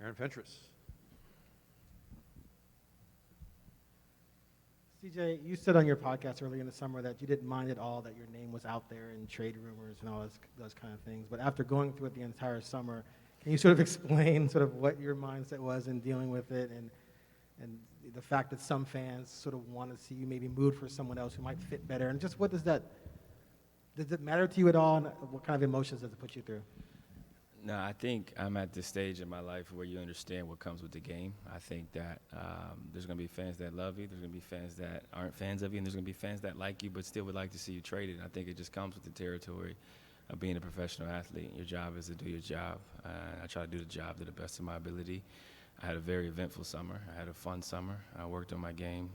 Aaron Fentress. CJ, you said on your podcast earlier in the summer that you didn't mind at all that your name was out there in trade rumors and all those kind of things. But after going through it the entire summer, can you sort of explain sort of what your mindset was in dealing with it and the fact that some fans sort of want to see you maybe moved for someone else who might fit better? And just what does it matter to you at all? And what kind of emotions does it put you through? No, I think I'm at this stage in my life where you understand what comes with the game. I think that there's going to be fans that love you, there's going to be fans that aren't fans of you, and there's going to be fans that like you but still would like to see you traded. And I think it just comes with the territory of being a professional athlete. Your job is to do your job. I try to do the job to the best of my ability. I had a very eventful summer. I had a fun summer. I worked on my game.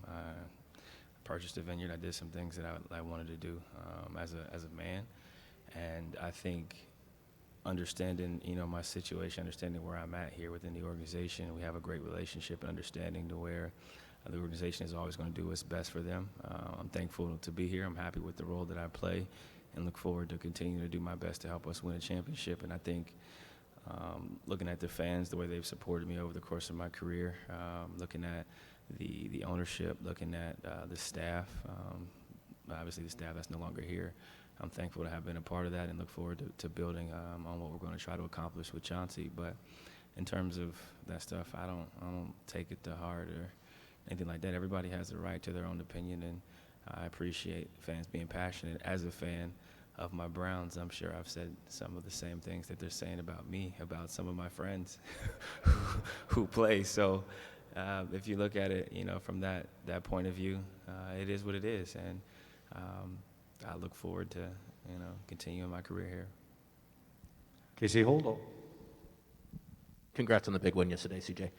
Purchased a vineyard. I did some things that I wanted to do as a man. And I think understanding, my situation, understanding where I'm at here within the organization, we have a great relationship and understanding to where the organization is always going to do what's best for them. I'm thankful to be here. I'm happy with the role that I play and look forward to continuing to do my best to help us win a championship. And I think looking at the fans, the way they've supported me over the course of my career, looking at the ownership, looking at the staff, obviously the staff that's no longer here, I'm thankful to have been a part of that and look forward to building on what we're going to try to accomplish with Chauncey. But in terms of that stuff, I don't take it to heart or anything like that. Everybody has the right to their own opinion, and I appreciate fans being passionate. As a fan of my Browns, I'm sure I've said some of the same things that they're saying about me, about some of my friends who play. So if you look at it, from that point of view, it is what it is. And I look forward to, continuing my career here. Casey Holdo. Congrats on the big win yesterday, CJ.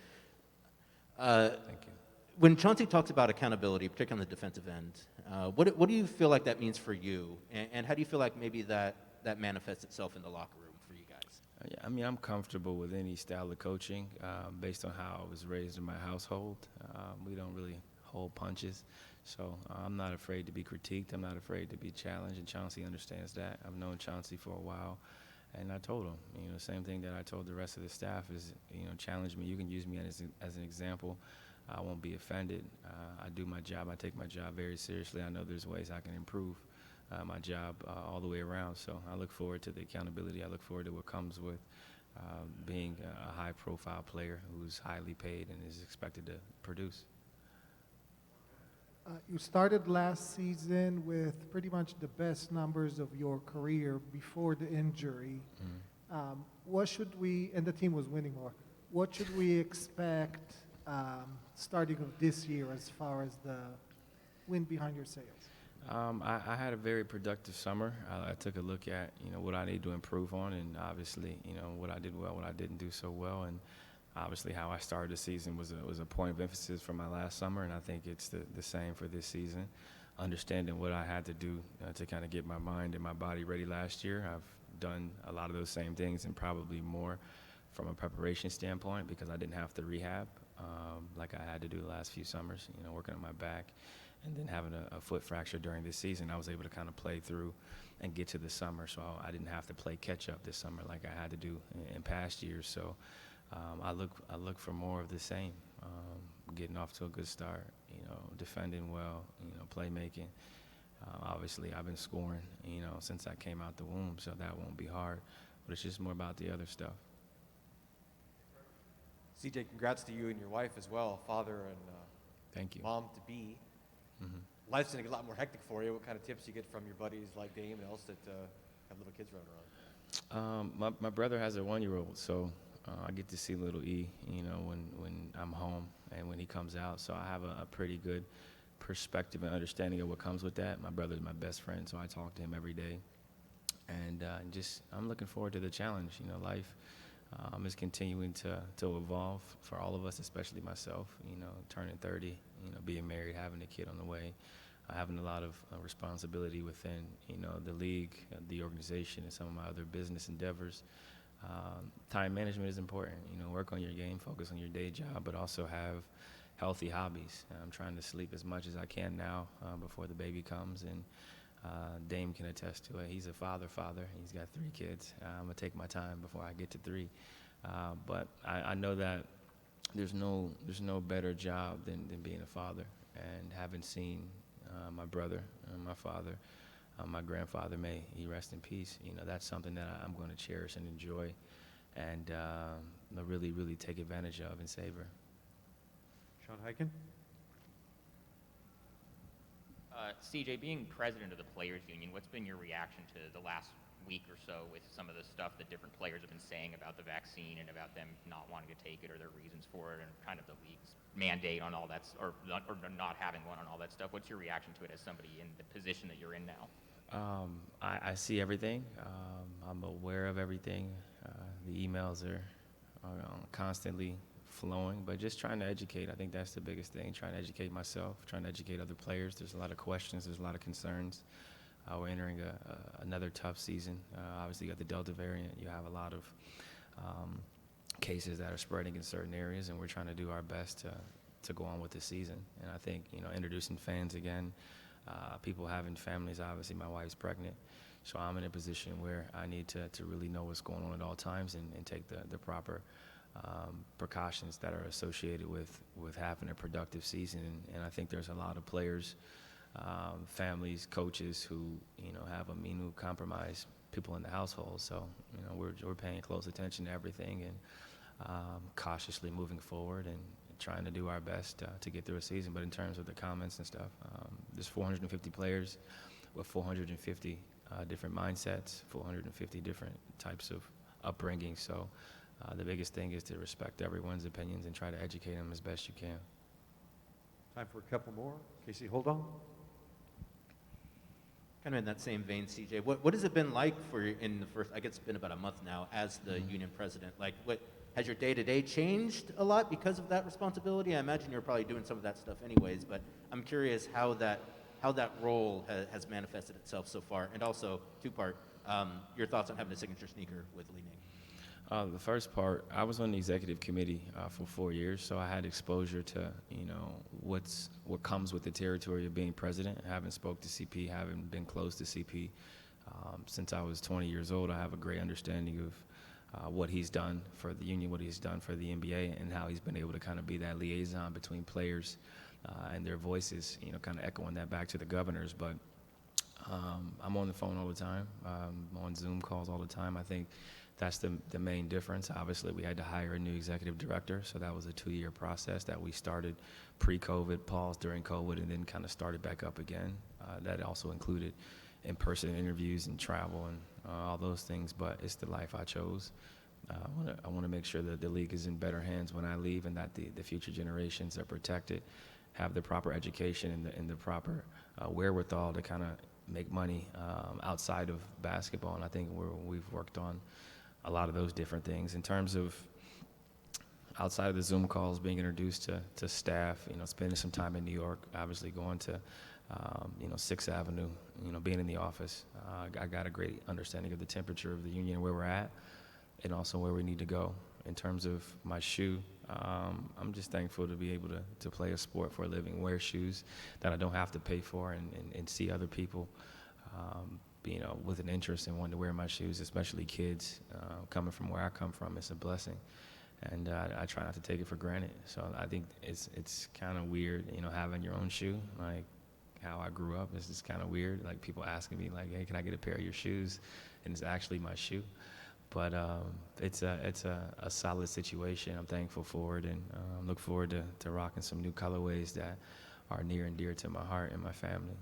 Thank you. When Chauncey talks about accountability, particularly on the defensive end, what do you feel like that means for you? And how do you feel like maybe that manifests itself in the locker room for you guys? Yeah, I'm comfortable with any style of coaching based on how I was raised in my household. We don't really hold punches. So I'm not afraid to be critiqued. I'm not afraid to be challenged, and Chauncey understands that. I've known Chauncey for a while, and I told him, same thing that I told the rest of the staff is, challenge me. You can use me as an example. I won't be offended. I do my job. I take my job very seriously. I know there's ways I can improve my job all the way around. So I look forward to the accountability. I look forward to what comes with being a high-profile player who's highly paid and is expected to produce. You started last season with pretty much the best numbers of your career before the injury. What should we, and the team was winning more, what should we expect starting of this year as far as the wind behind your sails? I had a very productive summer. I took a look at, what I need to improve on, and obviously, what I did well, what I didn't do so well, and obviously how I started the season was a point of emphasis from my last summer, and I think it's the same for this season. Understanding what I had to do to kind of get my mind and my body ready last year, I've done a lot of those same things and probably more from a preparation standpoint because I didn't have to rehab like I had to do the last few summers, working on my back and then having a foot fracture during this season. I was able to kind of play through and get to the summer, so I didn't have to play catch up this summer like I had to do in past years. So I look for more of the same, getting off to a good start, defending well, playmaking. Obviously, I've been scoring, since I came out the womb, so that won't be hard. But it's just more about the other stuff. CJ, congrats to you and your wife as well, father and Thank you. mom to be. Mm-hmm. Life's gonna get a lot more hectic for you. What kind of tips you get from your buddies like Dame and else that have little kids running around? My brother has a 1-year-old, so I get to see little E, when I'm home and when he comes out. So I have a pretty good perspective and understanding of what comes with that. My brother's my best friend, so I talk to him every day. And I'm looking forward to the challenge. Life is continuing to evolve for all of us, especially myself, turning 30, being married, having a kid on the way, having a lot of responsibility within, the league, the organization, and some of my other business endeavors. Time management is important. Work on your game, focus on your day job, but also have healthy hobbies. I'm trying to sleep as much as I can now before the baby comes, and Dame can attest to it. He's a father. He's got 3 kids. I'm going to take my time before I get to 3. But I know that there's no better job than being a father, and having seen my brother and my father, my grandfather, may he rest in peace. You know, that's something that I'm going to cherish and enjoy, and really, really take advantage of and savor. Sean Hyken? CJ, being president of the Players Union, what's been your reaction to the last week or so with some of the stuff that different players have been saying about the vaccine and about them not wanting to take it or their reasons for it, and kind of the league's mandate on all that, or not having one on all that stuff? What's your reaction to it as somebody in the position that you're in now? I see everything. I'm aware of everything. The emails are constantly flowing, but just trying to educate. I think that's the biggest thing, trying to educate myself, trying to educate other players. There's a lot of questions, there's a lot of concerns. We're entering another tough season. Obviously, you got the Delta variant. You have a lot of cases that are spreading in certain areas, and we're trying to do our best to go on with the season. And I think, introducing fans again, people having families. Obviously, my wife's pregnant, so I'm in a position where I need to really know what's going on at all times and take the proper precautions that are associated with having a productive season. And I think there's a lot of players, families, coaches who have immunocompromised people in the household. So we're paying close attention to everything and cautiously moving forward and trying to do our best to get through a season. But in terms of the comments and stuff, there's 450 players with 450 different mindsets, 450 different types of upbringing. So the biggest thing is to respect everyone's opinions and try to educate them as best you can. Time for a couple more. Casey, hold on. Kind of in that same vein, CJ, what has it been like for you in the first, I guess it's been about a month now, as the union president? Like, what has your day-to-day changed a lot because of that responsibility? I imagine you're probably doing some of that stuff anyways, but I'm curious how that role has manifested itself so far. And also, two-part, your thoughts on having a signature sneaker with Li Ning. The first part, I was on the executive committee for 4 years, so I had exposure to what comes with the territory of being president. Having spoke to CP, having been close to CP since I was 20 years old, I have a great understanding of what he's done for the union, what he's done for the NBA, and how he's been able to kind of be that liaison between players and their voices, kind of echoing that back to the governors. But I'm on the phone all the time. I'm on Zoom calls all the time. I think that's the main difference. Obviously, we had to hire a new executive director, so that was a 2-year process that we started pre-COVID, paused during COVID, and then kind of started back up again. That also included in-person interviews and travel and all those things, but it's the life I chose. I want to make sure that the league is in better hands when I leave, and that the future generations are protected, have the proper education and the proper wherewithal to kind of make money outside of basketball. And I think we've worked on a lot of those different things. In terms of outside of the Zoom calls, being introduced to staff, spending some time in New York, obviously going to 6th Avenue, being in the office. I got a great understanding of the temperature of the union and where we're at, and also where we need to go. In terms of my shoe, I'm just thankful to be able to play a sport for a living, wear shoes that I don't have to pay for, and see other people with an interest in wanting to wear my shoes, especially kids. Coming from where I come from, it's a blessing, and I try not to take it for granted. So I think it's kind of weird, having your own shoe. Like how I grew up, it's just kind of weird. Like people asking me, like, "Hey, can I get a pair of your shoes?" And it's actually my shoe. But it's a solid situation. I'm thankful for it, and look forward to rocking some new colorways that are near and dear to my heart and my family.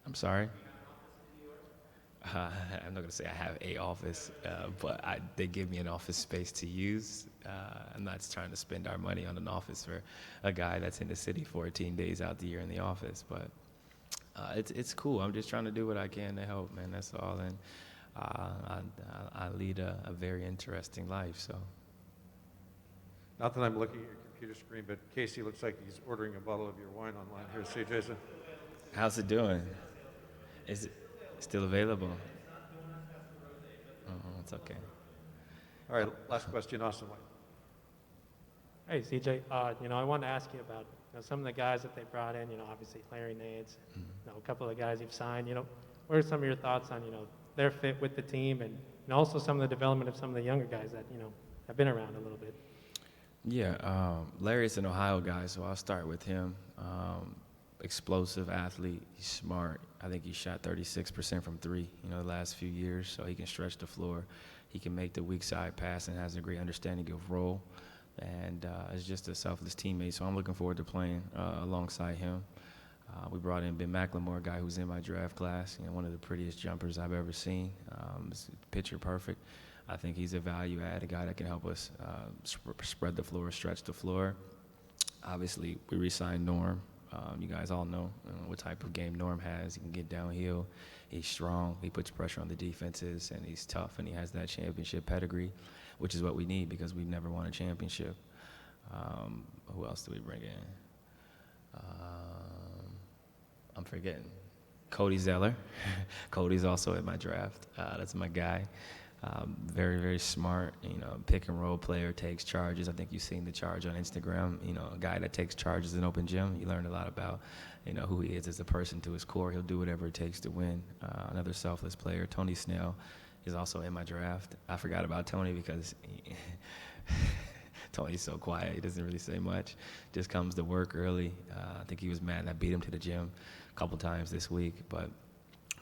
I'm sorry? I'm not going to say I have a office, but they give me an office space to use. I'm not trying to spend our money on an office for a guy that's in the city 14 days out the year in the office. But it's cool. I'm just trying to do what I can to help, man. That's all. And I lead a very interesting life. So. Not that I'm looking at your computer screen, but Casey looks like he's ordering a bottle of your wine online here. See, Jason? How's it doing? Is it still available? Oh, it's okay. All right, last question, Austin White. Hey, CJ, I wanted to ask you about some of the guys that they brought in, obviously Larry Nance, a couple of guys you've signed, what are some of your thoughts on, their fit with the team and and also some of the development of some of the younger guys that, have been around a little bit. Yeah, Larry's an Ohio guy, so I'll start with him. Explosive athlete, he's smart. I think he shot 36% from three, the last few years, so he can stretch the floor. He can make the weak side pass and has a great understanding of role, and is just a selfless teammate. So I'm looking forward to playing alongside him. We brought in Ben McLemore, a guy who's in my draft class, one of the prettiest jumpers I've ever seen. Picture perfect. I think he's a value add, a guy that can help us spread the floor, stretch the floor. Obviously, we re-signed Norm. You guys all know what type of game Norm has. He can get downhill. He's strong. He puts pressure on the defenses, and he's tough, and he has that championship pedigree, which is what we need because we've never won a championship. Who else do we bring in? I'm forgetting. Cody Zeller. Cody's also in my draft. That's my guy. Very, very smart, pick and roll player, takes charges. I think you've seen the charge on Instagram, a guy that takes charges in open gym. You learn a lot about, who he is as a person to his core. He'll do whatever it takes to win. Another selfless player, Tony Snell, is also in my draft. I forgot about Tony because Tony's so quiet. He doesn't really say much. Just comes to work early. I think he was mad and I beat him to the gym a couple times this week,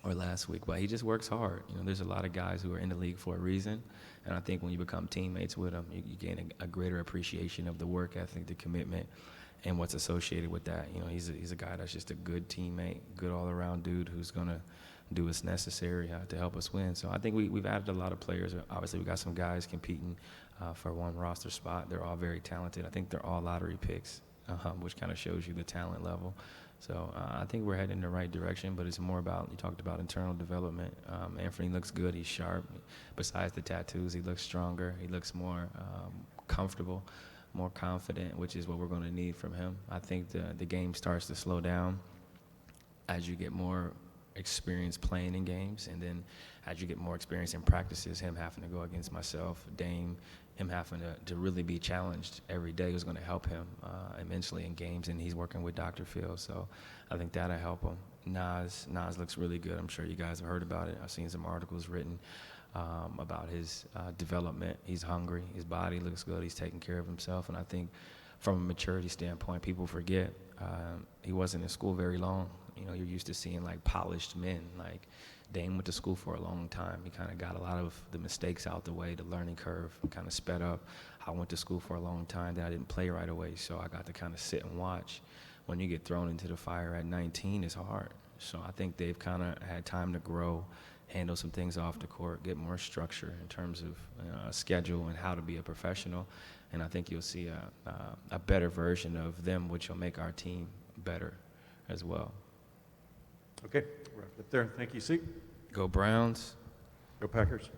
or last week, but he just works hard. There's a lot of guys who are in the league for a reason, and I think when you become teammates with them, you gain a greater appreciation of the work ethic, the commitment, and what's associated with that. He's a guy that's just a good teammate, good all-around dude who's gonna do what's necessary to help us win. So I think we've added a lot of players. Obviously, we got some guys competing for one roster spot. They're all very talented. I think they're all lottery picks, which kind of shows you the talent level. So I think we're heading in the right direction, but it's more about, you talked about internal development. Anthony looks good. He's sharp. Besides the tattoos, he looks stronger. He looks more comfortable, more confident, which is what we're going to need from him. I think the game starts to slow down as you get more experience playing in games, and then as you get more experience in practices, him having to go against myself, Dame, him having to really be challenged every day is going to help him immensely in games, and he's working with Dr. Phil, so I think that'll help him. Nas looks really good. I'm sure you guys have heard about it. I've seen some articles written about his development. He's hungry. His body looks good. He's taking care of himself, and I think from a maturity standpoint, people forget he wasn't in school very long. You're used to seeing like polished men. Like Dame went to school for a long time. He kind of got a lot of the mistakes out the way. The learning curve kind of sped up. I went to school for a long time. Then I didn't play right away, so I got to kind of sit and watch. When you get thrown into the fire at 19, it's hard. So I think they've kind of had time to grow, handle some things off the court, get more structure in terms of a schedule and how to be a professional. And I think you'll see a better version of them, which will make our team better as well. Okay, wrap it up there. Thank you, C. Go Browns. Go Packers.